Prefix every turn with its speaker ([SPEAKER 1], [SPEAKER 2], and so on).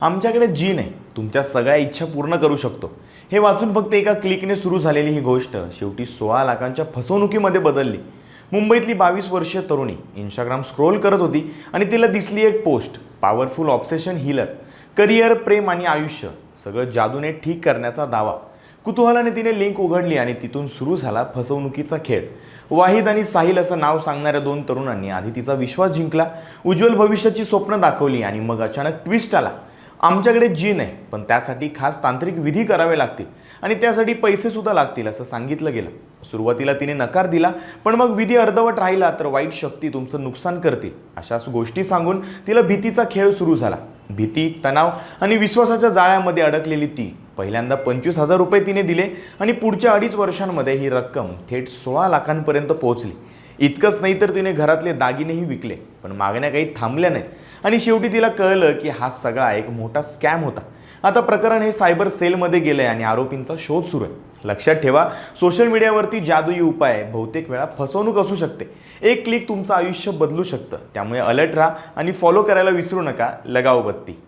[SPEAKER 1] आमच्याकडे जीन आहे, तुमच्या सगळ्या इच्छा पूर्ण करू शकतो. हे वाचून फक्त एका क्लिकने सुरू झालेली ही गोष्ट शेवटी 16 लाखांच्या फसवणुकीमध्ये बदलली. मुंबईतली 22 वर्षीय तरुणी इंस्टाग्राम स्क्रोल करत होती आणि तिला दिसली एक post. Powerful obsession healer, career, प्रेम आणि आयुष्य सगळं जादूने ठीक करण्याचा दावा. कुतूहलाने तिने लिंक उघडली आणि तिथून सुरू झाला फसवणुकीचा खेळ. वाहिद आणि साहिल असं नाव सांगणाऱ्या दोन तरुणांनी आधी तिचा विश्वास जिंकला, उज्ज्वल भविष्याची स्वप्न दाखवली आणि मग अचानक ट्विस्ट आला. आमच्याकडे जीन आहे, पण त्यासाठी खास तांत्रिक विधी करावे लागतील आणि त्यासाठी पैसे सुद्धा लागतील असं सांगितलं गेलं. सुरुवातीला तिने नकार दिला, पण मग विधी अर्धवट राहिला तर वाईट शक्ती तुमचं नुकसान करतील अशाच गोष्टी सांगून तिला भीतीचा खेळ सुरू झाला. भीती, तणाव आणि विश्वासाच्या जाळ्यामध्ये अडकलेली ती पहिल्यांदा 25,000 रुपये तिने दिले आणि पुढच्या 2.5 वर्षांमध्ये ही रक्कम थेट 16 लाखांपर्यंत पोहोचली. इतकंच नाही तर तिने घरातले दागिनेही विकले, पण मागण्या काही थांबल्या नाहीत आणि शेवटी तिला कळलं की हा सगळा एक मोठा स्कॅम होता. आता प्रकरण हे सायबर सेलमध्ये गेलंय आणि आरोपींचा शोध सुरू आहे. लक्षात ठेवा, सोशल मीडियावरती जादुई उपाय बहुतेक वेळा फसवणूक असू शकते. एक क्लिक तुमचं आयुष्य बदलू शकतं. त्यामुळे अलर्ट राहा आणि फॉलो करायला विसरू नका. लगाओ बत्ती.